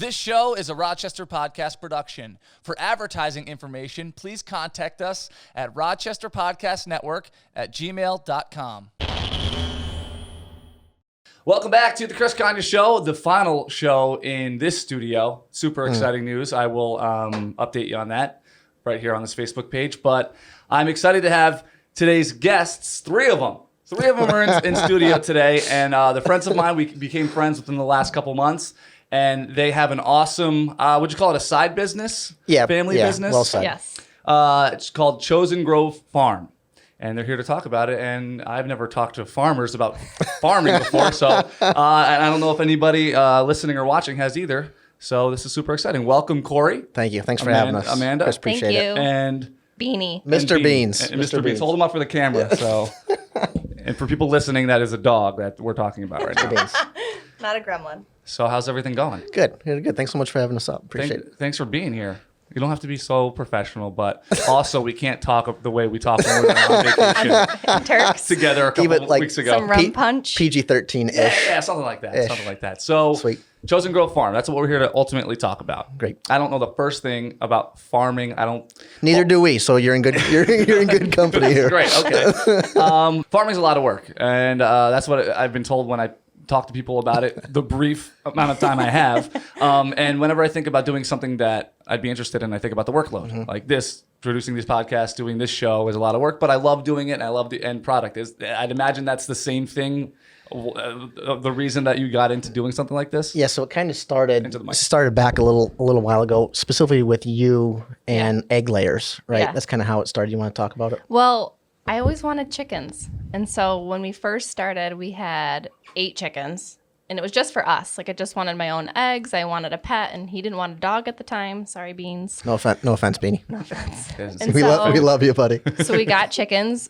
This show is a Rochester podcast production. For advertising information, please contact us at rochesterpodcastnetwork@gmail.com. Welcome back to the Chris Konya Show, the final show in this studio. Super exciting news. I will update you on that right here on this Facebook page. But I'm excited to have today's guests, three of them. Three of them are in studio today, and they're friends of mine. We became friends within the last couple months, and they have an awesome, would you call it a side business? Family business? Well said. Yes. It's called Chosen Grove Farm. And they're here to talk about it. And I've never talked to farmers about farming before. So and I don't know if anybody listening or watching has either. So this is super exciting. Welcome, Corey. Thank you. Thanks for having us. Amanda. Chris, appreciate Thank you. it. And Beanie. Mr. Beans. And Mr. Beans. Hold him up for the camera. Yeah. So, and for people listening, that is a dog that we're talking about right now. Beans. Not a gremlin. So how's everything going? Good. Good. Thanks so much for having us up. Appreciate it. Thanks for being here. You don't have to be so professional, but also we can't talk the way we talk when we're on vacation Turks. together a couple weeks ago. Some rum punch. PG-13-ish. Yeah, something like that. Something like that. So, Sweet. Chosen Grove Farm. That's what we're here to ultimately talk about. Great. I don't know the first thing about farming. Neither do we. So you're in good. You're in good company here. Great. Okay. Farming's a lot of work, and that's what I've been told when I talk to people about it. The brief amount of time I have, and whenever I think about doing something that I'd be interested in, I think about the workload. Like this, producing these podcasts, doing this show is a lot of work, but I love doing it, and I love the end product. I'd imagine that's the same thing. The reason that you got into doing something like this? Yeah, so it kind of started back a little while ago, specifically with you and egg layers, right? Yeah. That's kind of how it started. You want to talk about it? Well, I always wanted chickens. And so when we first started, we had 8 chickens. And it was just for us. Like, I just wanted my own eggs. I wanted a pet. And he didn't want a dog at the time. Sorry, Beans. No offense, Beanie. No offense. And We love you, buddy. So we got chicks,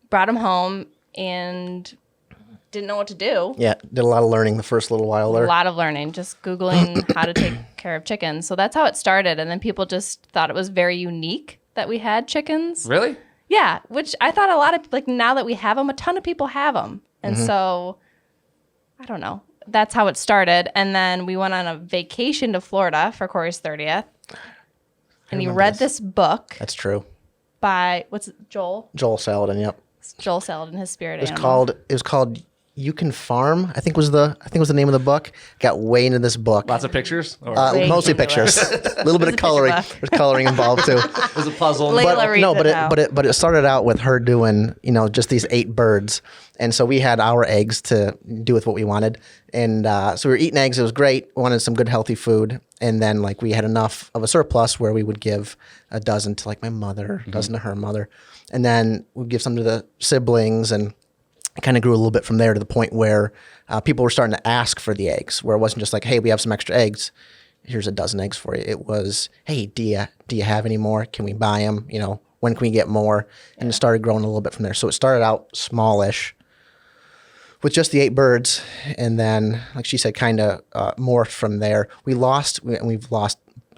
brought them home, and didn't know what to do. Yeah, did a lot of learning the first little while there. A lot of learning, just Googling how to take care of chickens. So that's how it started. And then people just thought it was very unique that we had chickens. Really? Yeah, which I thought a lot of, like, now that we have them, a ton of people have them. And so, I don't know. That's how it started. And then we went on a vacation to Florida for Corey's 30th. And he read this book That's true. by, what's it, Joel? Joel Saladin. Yep. Joel Saladin, his spirit It animal. was called You Can Farm. I think was the name of the book. Got way into this book. Lots of pictures? Or Way Mostly into pictures. A little bit of It's a picture coloring. book. There's coloring involved too. it was a puzzle. Layla reads it now. But it started out with her doing, just these 8 birds. And so we had our eggs to do with what we wanted. And so we were eating eggs. It was great. We wanted some good, healthy food. And then we had enough of a surplus where we would give a dozen to my mother, a dozen to her mother. And then we'd give some to the siblings, and it kind of grew a little bit from there to the point where people were starting to ask for the eggs, where it wasn't just like, hey, we have some extra eggs. Here's a dozen eggs for you. It was, hey, do you have any more? Can we buy them? When can we get more? And it started growing a little bit from there. So it started out smallish with just the 8 birds. And then, like she said, kind of morphed from there. We've lost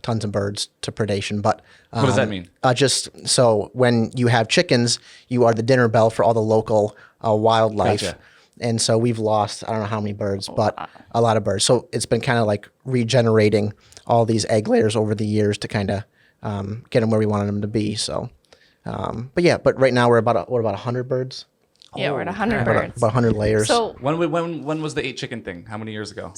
tons of birds to predation. But what does that mean? Just so when you have chickens, you are the dinner bell for all the local wildlife. Gotcha. And so we've lost, I don't know how many birds, but a lot of birds. So it's been kind of like regenerating all these egg layers over the years to kind of get them where we wanted them to be. So, but right now we're about 100 birds. Yeah, we're at 100 About birds. 100 layers. So When was the 8 chicken thing? How many years ago?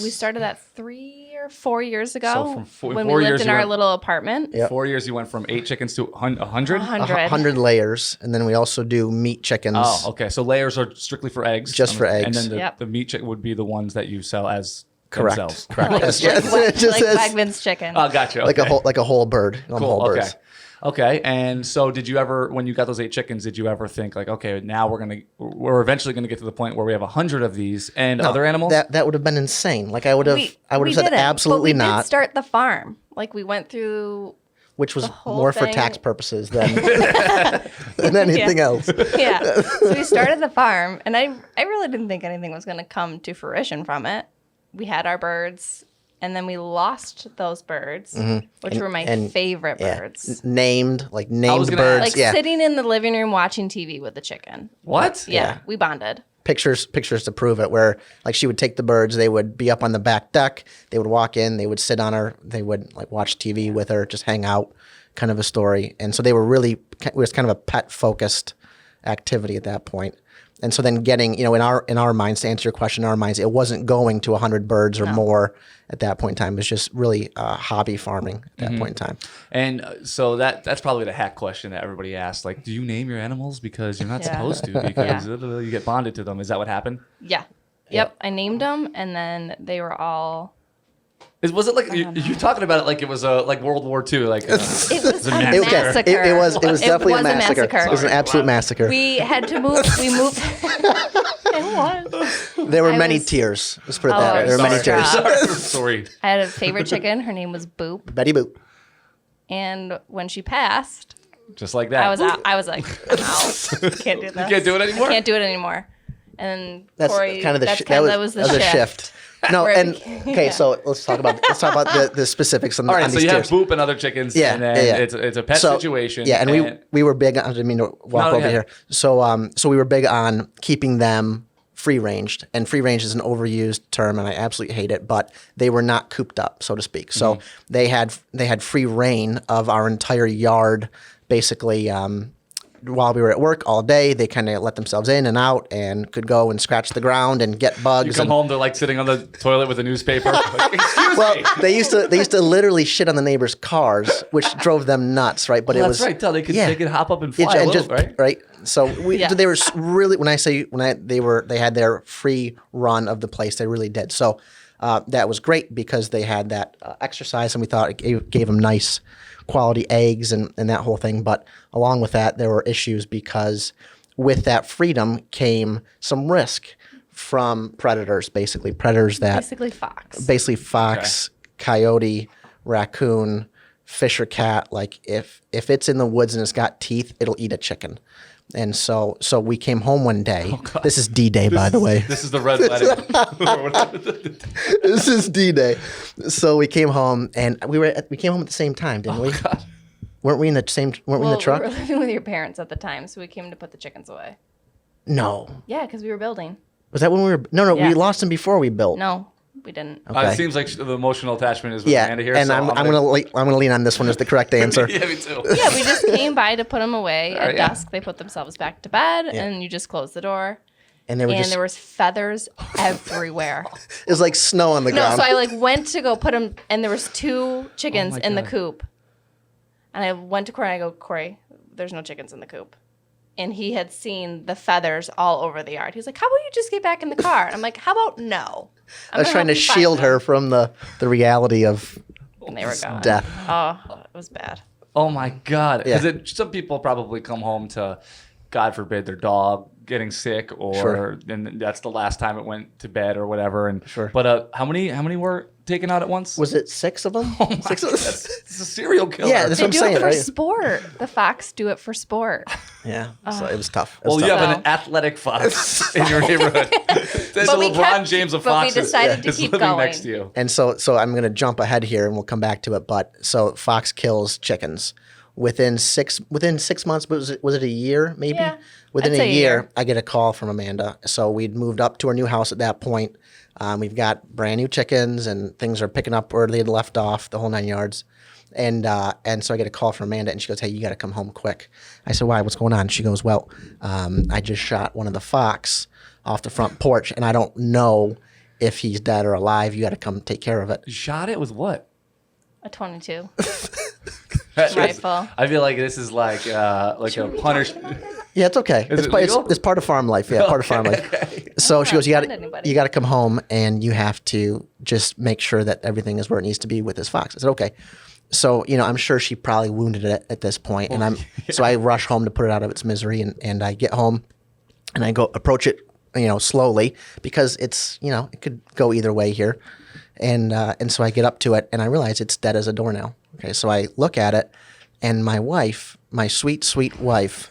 we started that 3 or 4 years ago So from when 4 we years lived in you our went- little apartment. Yep. 4 years you went from 8 chickens to 100? 100 layers. And then we also do meat chickens. Oh, okay. So layers are strictly for eggs. Just for And eggs. then Yep. the meat chicken would be the ones that you sell as Correct. themselves. Correct. Like, Yes, like, yes. Wa- It just like says Wagman's chicken. Oh, gotcha. like Okay. a whole bird. Cool. Whole Okay. birds. Okay. And so did you ever, when you got those 8 chickens, did you ever think like, okay, now we're eventually going to get to the point where we have 100 of these and other animals? That would have been insane. Like I would have We said didn't, absolutely but we not. did start the farm. Like, we went through, Which was whole more for thing. tax purposes than anything else. yeah. So we started the farm, and I really didn't think anything was going to come to fruition from it. We had our birds, and then we lost those birds, which were my favorite Yeah. birds. Named gonna birds. Like yeah. sitting in the living room watching TV with the chicken. What? Yeah, we bonded. pictures to prove it, where like she would take the birds, they would be up on the back deck, they would walk in, they would sit on her, they would like watch TV with her, just hang out, kind of a story. And so they were really, it was kind of a pet focused activity at that point. And so then getting, in our minds, to answer your question, in our minds, it wasn't going to 100 birds or more at that point in time. It was just really hobby farming at that point in time. And so that's probably the hack question that everybody asks. Like, do you name your animals? Because you're not supposed to, because you get bonded to them. Is that what happened? Yeah. Yep. I named them, and then they were all... Was it like you're talking about it like it was like World War II? Like it was a massacre. It was definitely a massacre. It was an absolute massacre. We had to move. We moved. It was. There were many tears. Let's put it that way. There were many tears. Sorry. I had a favorite chicken. Her name was Boop. Betty Boop. And when she passed, just like that, I was out. I was like, I'm out. Can't do that. You can't do it anymore. I can't do it anymore. And that's Corey, kind of the that was the shift. No, and okay, so let's talk about the specifics on, all right, on so these you tiers. have Boop and other chickens, and then it's a pet situation. Yeah, and we were big on, I didn't mean to walk over here. So we were big on keeping them free ranged, and free range is an overused term, and I absolutely hate it, but they were not cooped up, so to speak. So they had free reign of our entire yard, basically. While we were at work all day, they kind of let themselves in and out and could go and scratch the ground and get bugs. You come home, they're like sitting on the toilet with a newspaper. Like, excuse me. They used to literally shit on the neighbors' cars, which drove them nuts, right? But it was that's right. They could hop up and fly right? So they were really they had their free run of the place. They really did. So that was great because they had that exercise, and we thought it gave them nice quality eggs and that whole thing. But along with that, there were issues because with that freedom came some risk from predators, basically basically fox, coyote, raccoon, fish or cat. Like if it's in the woods and it's got teeth, it'll eat a chicken. And so we came home one day. Oh, this is D-Day, by the way. This is the red wedding. This is D-Day. So we came home, and we came home at the same time, didn't we? God. Weren't we in the truck? We were living with your parents at the time, so we came to put the chickens away. No. Yeah, because we were building. Was that when we were? No, yeah. We lost them before we built. No, we didn't. Okay. It seems like the emotional attachment is with Amanda here. And so I'm gonna lean on this one as the correct answer. Yeah, me too. Yeah, we just came by to put them away at dusk. They put themselves back to bed, and you just close the door. And there was feathers everywhere. It was like snow on the ground. No, so I went to go put them, and there was 2 chickens in the coop. And I went to Corey, and I go, Corey, there's no chickens in the coop. And he had seen the feathers all over the yard. He was like, how about you just get back in the car? And I'm like, how about no? I was trying to shield her from the reality of and they were gone. Death. Oh, it was bad. Oh my God. Because Yeah. some people probably come home to, God forbid, their dog getting sick, or and that's the last time it went to bed or whatever. And but how many were taken out at once? Was it 6 of them? Oh my 6 of God, them? it's a serial killer. Yeah, that's They what I'm do saying, it for right? sport. The fox do it for sport. Yeah, so it was tough. Well, you have an athletic fox in your neighborhood. There's a LeBron James of foxes. But we decided to is keep living going. next to you. And so I'm going to jump ahead here, and we'll come back to it. But so fox kills chickens within 6 months. Was it a year maybe? Yeah, Within I'd a say a year, year. I get a call from Amanda. So we'd moved up to our new house at that point. We've got brand new chickens, and things are picking up where they had left off, the whole 9 yards. And so I get a call from Amanda, and she goes, "Hey, you got to come home quick." I said, "Why? What's going on?" She goes, "Well, I just shot one of the fox off the front porch, and I don't know if he's dead or alive. You got to come take care of it." You shot it with what? A 22 rifle. I feel like this is like a punishment. Yeah, it's okay. Is it legal? It's part of farm life. Yeah, part of farm life. Okay. So she goes, "You offend anybody." got to come home, and you have to just make sure that everything is where it needs to be with this fox." I said, "Okay." So I'm sure she probably wounded it at this point, and so I rush home to put it out of its misery, and I get home, and I go approach it, slowly, because it's it could go either way here, and so I get up to it, and I realize it's dead as a doornail. Okay, so I look at it, and my wife, my sweet, sweet wife,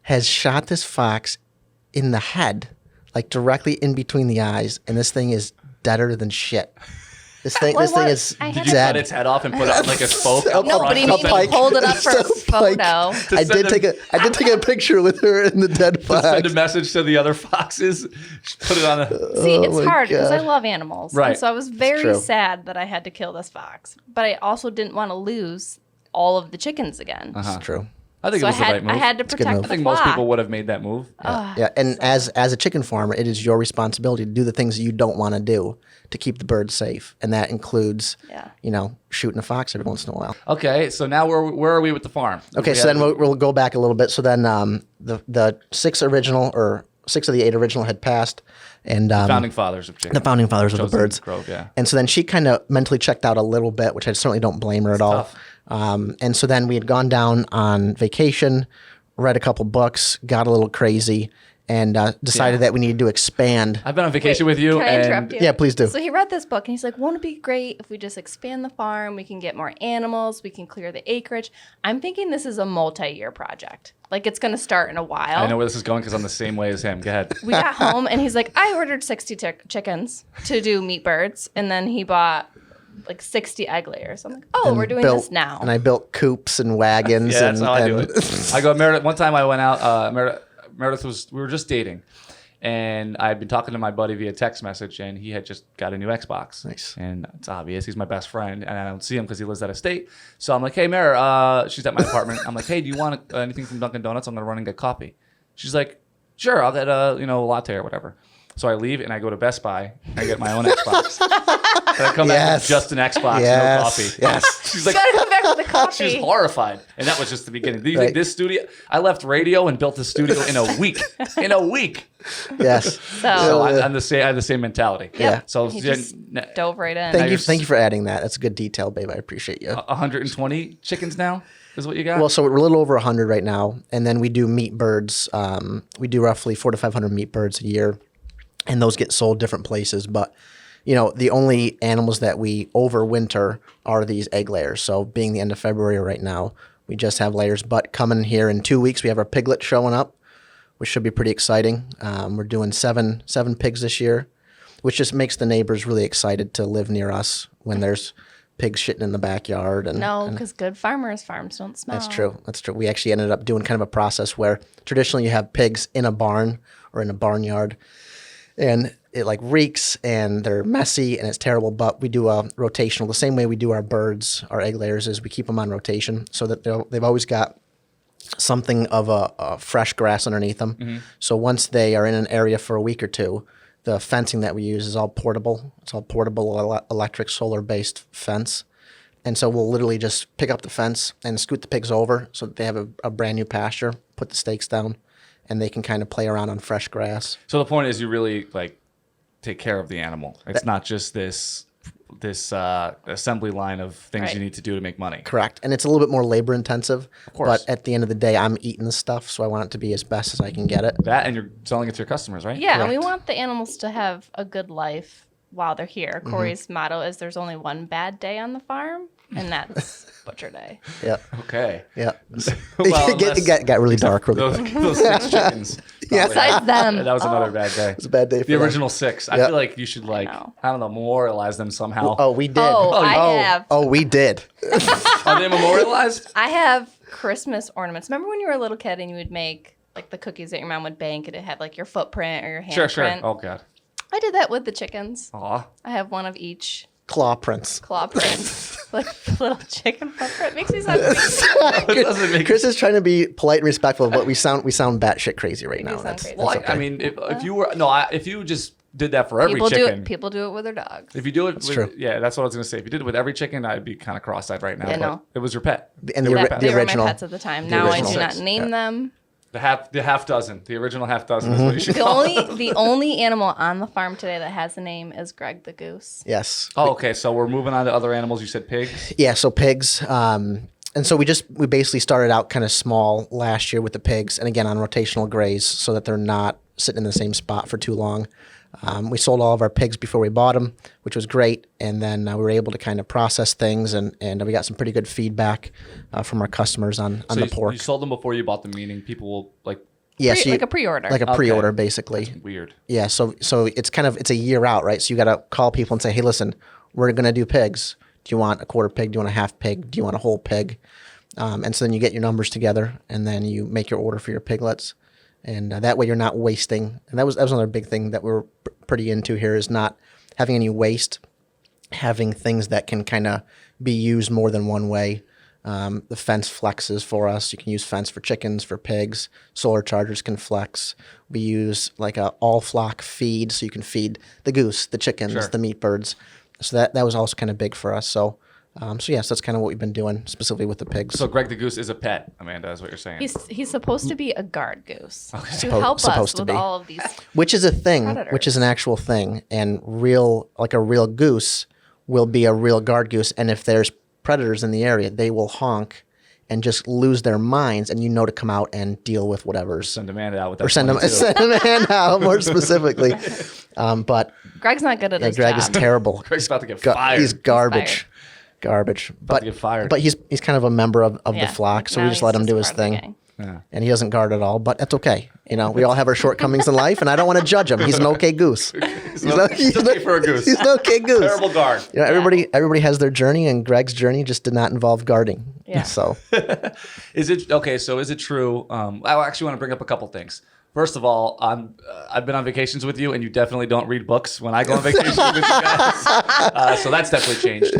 has shot this fox in the head, like directly in between the eyes, and this thing is deader than shit. This thing is I had Did you dead. cut its head off and put it on like a spoke? out No, front but he to made send- me hold it up for a Spike. photo. I did take a picture with her in the dead to send a fox. message to the other foxes. Just put it on a. See, it's my hard because I God. love animals. Right. And so I was very true. sad that I had to kill this fox. But I also didn't want to lose all of the chickens again. It's true. I think So it was the right move. I had to a good protect move. the I think flock. most people would have made that move. Yeah, and as a chicken farmer, it is your responsibility to do the things that you don't want to do to keep the birds safe, and that includes, Yeah. shooting a fox every once in a while. Okay, so now where are we with the farm? Okay, so then we'll go back a little bit. So then the 6 of the 8 original had passed, and founding fathers of chicken. the founding fathers of the Chosen birds. Grove, yeah. And so then she kind of mentally checked out a little bit, which I certainly don't blame her at all. tough. And so then we had gone down on vacation, read a couple books, got a little crazy, and decided that we needed to expand. I've been on vacation with you, Can I and interrupt you? Yeah, please do. So he read this book and he's like, won't it be great if we just expand the farm? We can get more animals. We can clear the acreage. I'm thinking this is a multi-year project. Like it's going to start in a while. I know where this is going because I'm the same way as him. Go ahead. We got home and he's like, I ordered 60 chickens to do meat birds. And then he bought like 60 egg layers. I'm like, oh, we're doing this now. And I built coops and wagons. Yeah, that's and, how I do and- it. I go, Meredith. One time I went out. Meredith we were just dating, and I'd been talking to my buddy via text message, and he had just got a new Xbox. Nice. And it's obvious he's my best friend, and I don't see him because he lives out of state. So I'm like, hey, Mer, she's at my apartment. I'm like, hey, do you want anything from Dunkin' Donuts? I'm gonna run and get coffee. She's like, sure, I'll get a latte or whatever. So I leave and I go to Best Buy and I get my own Xbox. And I come back with Yes. just an Xbox, no Yes. coffee. Yes. She's like, Gotta come back with the coffee. she's horrified. And that was just the beginning. Do you Right. think this studio, I left radio and built the studio in a week. In a week. Yes. So I have the same mentality. Yeah. So He just dove right in. Thank you for adding that. That's a good detail, babe. I appreciate you. 120 chickens now is what you got? Well, so we're a little over 100 right now, and then we do meat birds. We do roughly 400 to 500 meat birds a year, and those get sold different places. But the only animals that we overwinter are these egg layers. So being the end of February right now, we just have layers. But coming here in 2 weeks, we have our piglet showing up, which should be pretty exciting. We're doing seven pigs this year, which just makes the neighbors really excited to live near us when there's pigs shitting in the backyard. No, because good farmers' farms don't smell. That's true. That's true. We actually ended up doing kind of a process where traditionally you have pigs in a barn or in a barnyard, and it like reeks and they're messy and it's terrible. But we do a rotational, the same way we do our birds, our egg layers, is we keep them on rotation so that they've always got something of a fresh grass underneath them. Mm-hmm. So once they are in an area for a week or two, the fencing that we use is all portable. It's all portable electric solar-based fence. And so we'll literally just pick up the fence and scoot the pigs over so that they have a brand new pasture, put the stakes down, and they can kind of play around on fresh grass. So the point is you really take care of the animal. It's not just this assembly line of things Right. you need to do to make money. Correct. And it's a little bit more labor intensive. Of course. But at the end of the day, I'm eating the stuff, so I want it to be as best as I can get it. That and you're selling it to your customers, right? Yeah, and we Correct. want the animals to have a good life while they're here. Mm-hmm. Corey's motto is there's only one bad day on the farm, and that's Butcher Day. Yep. Okay. Yep. Well, it got really dark really Those, quick. those 6 chickens. Yeah. probably- Besides them. That was another bad day. It's a bad day for The them. original 6. I Yep. feel like you should I know. don't know, memorialize them somehow. Oh, we did. Oh, I have. Oh, we did. Are they memorialized? I have Christmas ornaments. Remember when you were a little kid and you would make like the cookies that your mom would bake and it had like your footprint or your handprint? Sure. Oh god. I did that with the chickens. Aw. I have one of each Claw prints. claw print, like little chicken footprint. Makes me sound It doesn't make Chris is trying to be polite and respectful, but we sound batshit crazy right now. sound That's, crazy. that's Well, okay. I mean, if you were if you just did that for every people do chicken, it. People do it with their dogs. if you do it, with, true. yeah, that's what I was gonna say. If you did it with every chicken, I'd be kind of cross-eyed right now. Yeah, but no. it was your pet. and They the, were ori- pets. the They were original. my pets at the time. Now I original do not 6. name them. The half dozen, the original half dozen is what you should The call it. only animal on the farm today that has a name is Greg the Goose. Yes. Oh, okay. So we're moving on to other animals. You said pigs. Yeah, so pigs. And so we basically started out kind of small last year with the pigs, and again on rotational graze so that they're not sitting in the same spot for too long. We sold all of our pigs before we bought them, which was great, and then we were able to kind of process things, and we got some pretty good feedback from our customers on So the pork. you sold them before you bought them, meaning people will Yes, Like a pre-order. like a Okay. pre-order basically. weird. Yeah, so it's a year out, right? So you got to call people and say, hey, listen, we're going to do pigs. Do you want a quarter pig? Do you want a half pig? Do you want a whole pig? And so then you get your numbers together, and then you make your order for your piglets. And that way you're not wasting. And that was another big thing that we're pretty into here, is not having any waste, having things that can kind of be used more than one way. The fence flexes for us. You can use fence for chickens, for pigs. Solar chargers can flex. We use like a all flock feed, so you can feed the goose, the chickens, Sure. the meat birds. So that was also kind of big for us. So yes, that's kind of what we've been doing specifically with the pigs. So Greg the Goose is a pet, Amanda, is what you're saying. He's supposed to be a guard goose to Suppo- help us supposed to with be. all of these. Which is a thing, Predators. which is an actual thing, and a real goose will be a real guard goose. And if there's predators in the area, they will honk and just lose their minds, and to come out and deal with whatever's. Send Amanda out with that. Or send them out more specifically. But Greg's not good at his Greg job. is terrible. Greg's about to get fired. He's garbage. fired. Garbage. About to get fired. But he's kind of a member of the Yeah. flock, so Now we just he's let him do his part of the thing. gang. Yeah. And he doesn't guard at all, but that's okay. We all have our shortcomings in life, and I don't want to judge him. He's an okay goose. It's okay for a goose. He's an okay goose. Terrible guard. Everybody has their journey, and Greg's journey just did not involve guarding. Yeah. So Is it okay? So is it true? I actually want to bring up a couple things. First of all, I've been on vacations with you, and you definitely don't read books when I go on vacation with you guys. So that's definitely changed.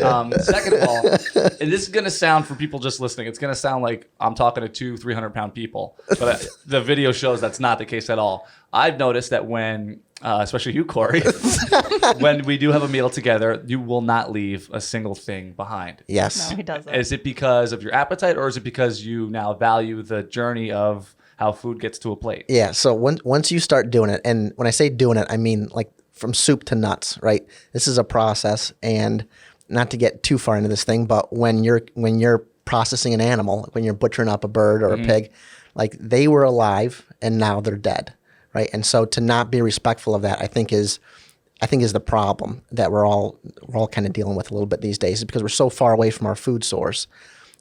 Second of all, and this is going to sound, for people just listening, it's going to sound like I'm talking to 200-300-pound people. But the video shows that's not the case at all. I've noticed that when, especially you, Corey, when we do have a meal together, you will not leave a single thing behind. yes, No, he doesn't. Is it because of your appetite, or is it because you now value the journey of how food gets to a plate? yeah. So once you start doing it, and when I say doing it, I mean like from soup to nuts, right? This is a process, and not to get too far into this thing, but when you're processing an animal, when you're butchering up a bird or a pig, like they were alive and now they're dead, right? And so to not be respectful of that, I think is the problem that we're all kind of dealing with a little bit these days, is because we're so far away from our food source.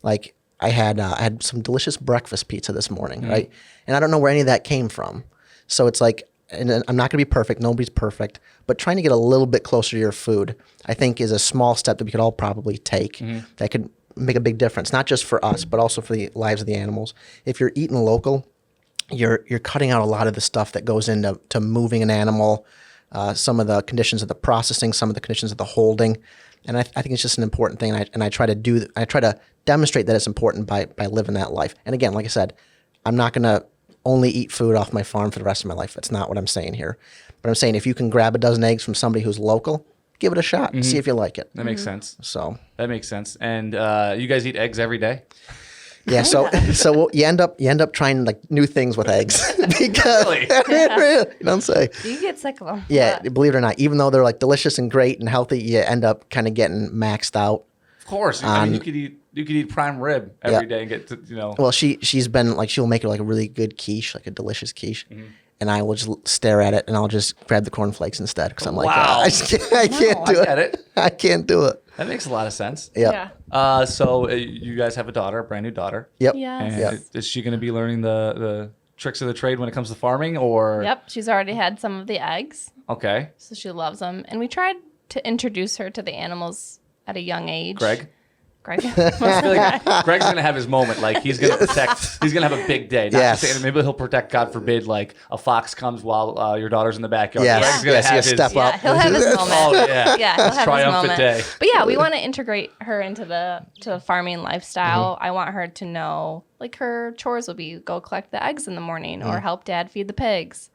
Like I had some delicious breakfast pizza this morning, right? And I don't know where any of that came from. So it's like, and I'm not going to be perfect. Nobody's perfect, but trying to get a little bit closer to your food, I think, is a small step that we could all probably take that could make a big difference, not just for us, but also for the lives of the animals. If you're eating local, you're cutting out a lot of the stuff that goes into moving an animal, some of the conditions of the processing, some of the conditions of the holding, and I think it's just an important thing. And I try to demonstrate that it's important by living that life. And again, like I said, I'm not going to only eat food off my farm for the rest of my life. That's not what I'm saying here. But I'm saying if you can grab a dozen eggs from somebody who's local, give it a shot. See if you like it. That makes sense. So That makes sense. And you guys eat eggs every day? yeah, so you end up trying like new things with eggs because Really? you don't say. You get sick of them. Yeah, believe it or not, even though they're like delicious and great and healthy, you end up kind of getting maxed out. Of course. I mean, you could eat prime rib every day and get to. Well, she's been like, she'll make it like a really good quiche, like a delicious quiche. And I will just stare at it, and I'll just grab the cornflakes instead because I'm like, Wow. I can't do I it. get it. I can't do it. That makes a lot of sense. Yeah. So you guys have a daughter, a brand new daughter. Yep. Yes. And Yep. is she going to be learning the tricks of the trade when it comes to farming, or? Yep. She's already had some of the eggs, Okay. so she loves them. And we tried to introduce her to the animals at a young age. Greg? Greg. I feel like Greg's gonna have his moment. Like he's gonna protect. He's gonna have a big day. Not Yes. just saying, maybe he'll protect. God forbid, like a fox comes while your daughter's in the backyard. Yes. Greg's gonna Yes, have you his step up. Yeah, he'll have his moment. Oh yeah. Yeah, he'll His have his triumphant moment. day. But yeah, we want to integrate her into the farming lifestyle. I want her to know, like, her chores will be go collect the eggs in the morning or help dad feed the pigs.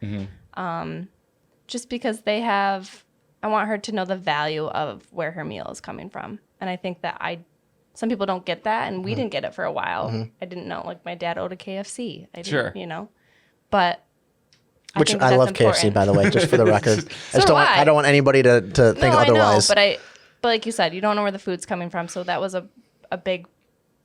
Just because I want her to know the value of where her meal is coming from. And I think that some people don't get that, and we didn't get it for a while. I didn't know, like, my dad owed a KFC. I didn't, Sure. But Which think I that's love KFC, important. by the way, just for the record. do I. I don't want anybody to think no, otherwise. I know, but like you said, you don't know where the food's coming from. So that was a big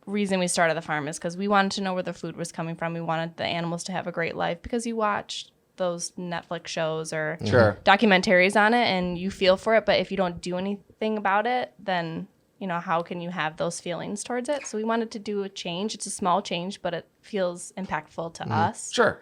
reason we started the farm, is because we wanted to know where the food was coming from. We wanted the animals to have a great life, because you watch those Netflix shows or Sure. documentaries on it and you feel for it, but if you don't do anything about it, then how can you have those feelings towards it? So we wanted to do a change. It's a small change, but it feels impactful to us. Sure.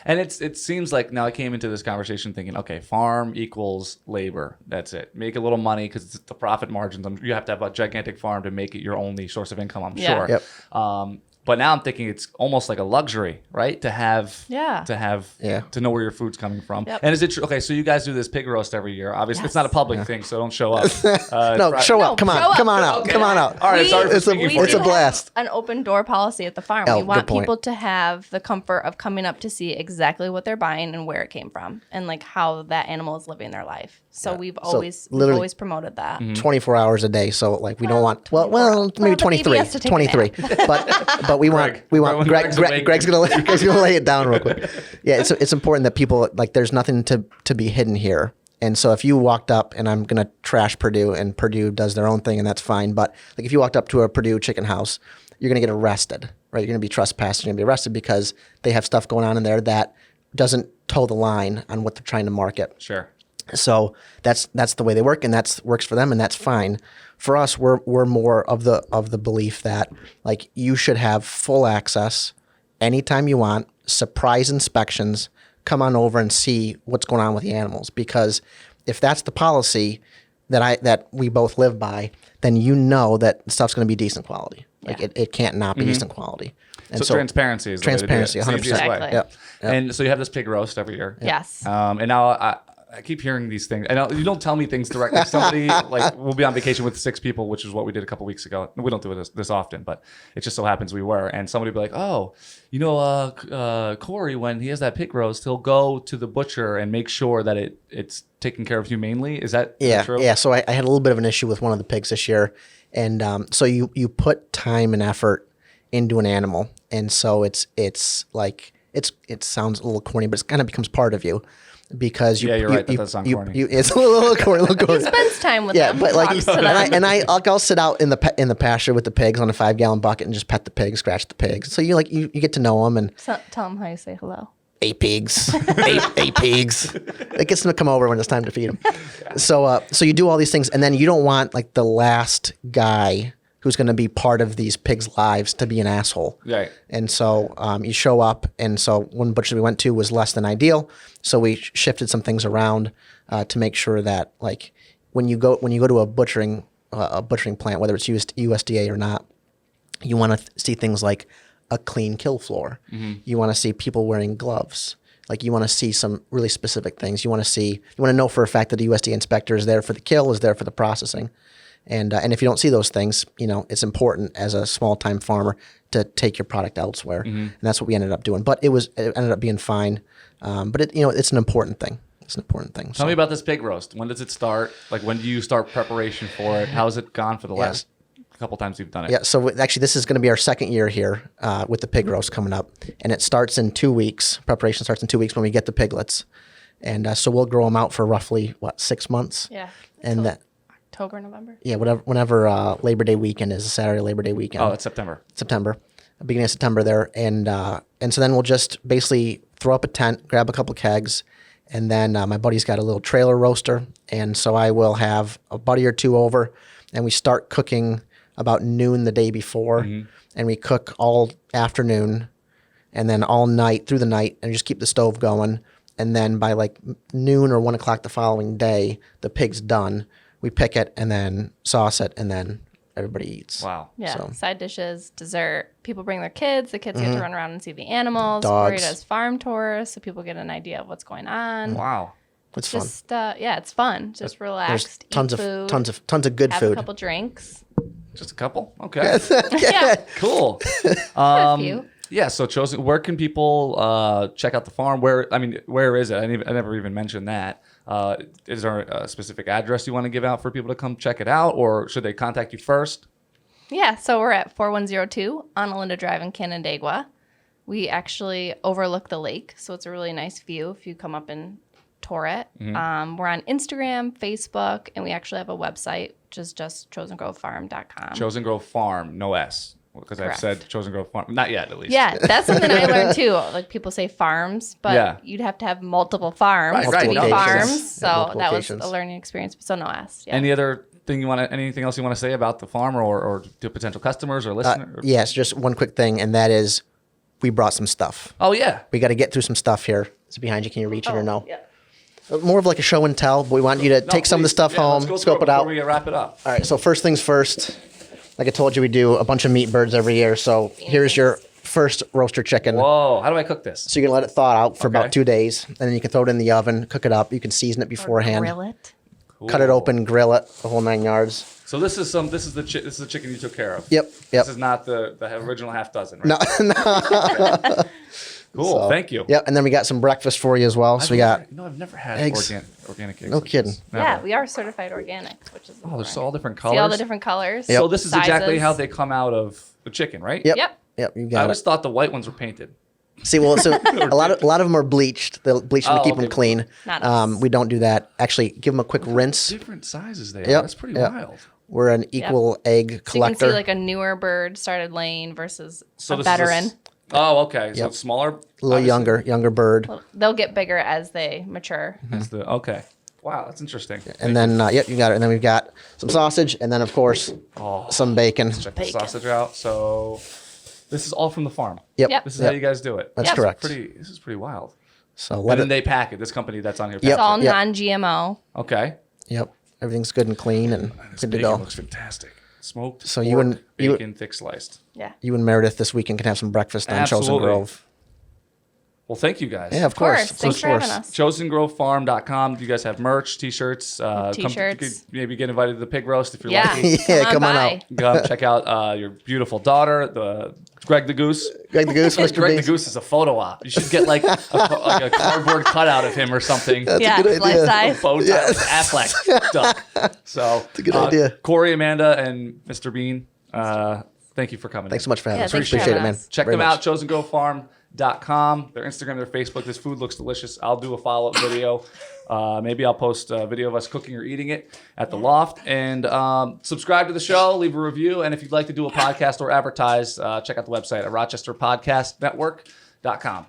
And it seems like now I came into this conversation thinking, okay, farm equals labor. That's it. Make a little money because it's the profit margins. You have to have a gigantic farm to make it your only source of income, I'm Yeah. sure. Yep. But now I'm thinking it's almost like a luxury, right? To have, Yeah. to know where your food's coming from. Yep. And is it true? Okay, so you guys do this pig roast every year. Obviously, it's not a Yes. public thing, so don't show up. No, show up. No, Come on. show up. Come on out. Okay. Come on out. All right, sorry for It's a- speaking We for it's do a you. blast. have an open door policy at the farm. Oh, We want good point. people to have the comfort of coming up to see exactly what they're buying and where it came from and like how that animal is living their life. So we've always literally- promoted that. 24 hours a day. So like we don't want Well, maybe the baby 23, has to take a 23. But we want When Greg's awake. Greg's gonna lay it down real quick. Yeah, it's important that people like there's nothing to be hidden here. And so if you walked up, and I'm gonna trash Purdue, and Purdue does their own thing, and that's fine. But like if you walked up to a Purdue chicken house, you're gonna get arrested, right? You're gonna be trespassing, you're gonna be arrested because they have stuff going on in there that doesn't toe the line on what they're trying to market. Sure. So that's the way they work, and that's works for them, and that's fine. For us, we're more of the belief that like you should have full access anytime you want, surprise inspections, come on over and see what's going on with the animals. Because if that's the policy that we both live by, then you know that stuff's going to be decent quality. Like Yeah. it can't not be decent quality. And So transparency is the way to do it. transparency, It's the easiest 100%. way. Exactly. Yep. And so you have this pig roast every year. Yes. And now I keep hearing these things. And you don't tell me things directly. Somebody, like, we'll be on vacation with 6 people, which is what we did a couple weeks ago. We don't do it this often, but it just so happens we were. And somebody will be like, oh, Corey, when he has that pig roast, he'll go to the butcher and make sure that it's taken care of humanely. Is that true? Yeah. So I had a little bit of an issue with one of the pigs this year. And so you put time and effort into an animal. And so it sounds a little corny, but it kind of becomes part of you. Because Yeah, you're right. That does sound corny. It's a little corny. He spends time with Yeah, them. but like, talks to them. I'll sit out in the pasture with the pigs on a 5-gallon bucket and just pet the pigs, scratch the pigs. So you get to know them and So, tell them how you say hello. eight pigs, eight pigs. It gets them to come over when it's time to feed them. So you do all these things, and then you don't want like the last guy who's going to be part of these pigs' lives to be an asshole. Right. And so you show up, and so one butcher we went to was less than ideal. So we shifted some things around to make sure that like when you go to a butchering plant, whether it's USDA or not, you want to see things like a clean kill floor. Mm-hmm. You want to see people wearing gloves. Like you want to see some really specific things. You want to know for a fact that a USDA inspector is there for the kill, is there for the processing. And if you don't see those things, it's important as a small time farmer to take your product elsewhere, and that's what we ended up doing. But it ended up being fine. But it's an important thing. It's an important thing. Tell me about this pig roast. When does it start? Like, when do you start preparation for it? How's it gone for the last couple times you've done it? Yeah. So actually, this is going to be our second year here with the pig roast coming up, and it starts in 2 weeks. Preparation starts in 2 weeks when we get the piglets, and so we'll grow them out for roughly 6 months. Yeah. And that. October, November. Yeah, whenever Labor Day weekend is, a Saturday Labor Day weekend. Oh, it's September. Beginning of September there, and so then we'll just basically throw up a tent, grab a couple kegs, and then my buddy's got a little trailer roaster, and so I will have a buddy or two over, and we start cooking about noon the day before, and we cook all afternoon, and then all night through the night, and just keep the stove going, and then by like noon or 1 o'clock the following day, the pig's done. We pick it and then sauce it, and then everybody eats. Wow. Yeah. So- Side dishes, dessert. People bring their kids. The kids get to run around and see the animals. Dogs. Corey does farm tours, so people get an idea of what's going on. Wow. It's fun. Just it's fun. Just There's relaxed. tons eat of food, tons of good have food. a couple drinks. Just a couple? Okay. Yeah. Cool. A few. Yeah, so Chosen, where can people check out the farm? Where is it? I never even mentioned that. Is there a specific address you want to give out for people to come check it out, or should they contact you first? Yeah, so we're at 4102 Analinda Drive in Canandaigua. We actually overlook the lake, so it's a really nice view if you come up and tour it. Mm-hmm. We're on Instagram, Facebook, and we actually have a website, which is just chosengrovefarm.com. Chosen Grove Farm, no S, because I've Correct. said Chosen Grove Farm, not yet at least. Yeah, that's something I learned too. Like people say farms, but Yeah. you'd have to have multiple farms Right, to right, be no, farms. locations. So Yeah, multiple that locations. was a learning experience. So no S. Yeah. Any other thing anything else you want to say about the farm or to potential customers or listeners? Yes, just one quick thing, and that is we brought some stuff. Oh yeah. We got to get through some stuff here. It's behind you. Can you reach it or no? Yeah. More of like a show and tell, but we want you to take some of the stuff home, let's go scope through it out. before we wrap it up. All right, so first things first, like I told you, we do a bunch of meat birds every year. So here's your first roaster chicken. Whoa, how do I cook this? So you're going to let it thaw out for Okay. about 2 days, and then you can throw it in the oven, cook it up. You can season it beforehand. Grill it. Cut it Cool. open, grill it, the whole 9 yards. So this is the chicken you took care of. Yep, yep. This is not the original half dozen, right? No, Cool, So, thank you. Yep, and then we got some breakfast for you as well. So we got I've never had eggs. organic eggs. No like kidding. this. Never. Yeah, we are certified organic, which is Oh, there's all different colors. See all the different colors. Yep. So this is exactly sizes. how they come out of the chicken, right? Yep. Yep. Yep, you I got always it. thought the white ones were painted. See, well, so a lot of them are bleached. They'll bleach them to Oh, keep okay. them clean. Not us. We don't do that. Actually, give them a quick rinse. Different sizes they are. Yep, That's pretty yep. wild. We're an equal egg So you collector. can see like a newer bird started laying versus So a this is veteran. Oh, okay. So Yep. it's smaller. a little obviously. younger bird. They'll get bigger as they mature. That's the okay. Wow, that's interesting. And then, yep, you got it. And then we've got some sausage, and then of course Oh, some bacon. check the Bacon. sausage out. So this is all from the farm. Yep, Yep. This is Yep. how you guys do it. That's Yep. correct. This is pretty wild. So And let then it. they pack it. This company that's on here. Yep. It's all Yep. non-GMO. Okay. Yep, everything's good and clean and This good to bacon go. looks fantastic. Smoked. So pork, you and- you- bacon thick sliced. Yeah. You and Meredith this weekend can have some breakfast on Chosen Absolutely. Grove. Well, thank you guys. Yeah, of course. Thanks for having us. ChosenGroveFarm.com. You guys have merch, t-shirts. T-shirts. You could maybe get invited to the pig roast if you're Yeah. lucky. Yeah, come on by. out. Come check out your beautiful daughter, the Greg the Goose. Greg the Goose, Mr. Greg the Beans. Goose is a photo op. You should get like a cardboard cutout of him or something. That's Yeah, a good it's life idea. size. Bow tie with Affleck duck. So it's a good idea. Cory, Amanda, and Mr. Bean. Thank you for coming. Thanks so much for having Yeah, us. thanks for Appreciate it, having man. us. Check Very them much. out, chosengrovefarm.com, their Instagram, their Facebook. This food looks delicious. I'll do a follow-up video. Maybe I'll post a video of us cooking or eating it at the loft. And subscribe to the show, leave a review. And if you'd like to do a podcast or advertise, check out the website at rochesterpodcastnetwork.com.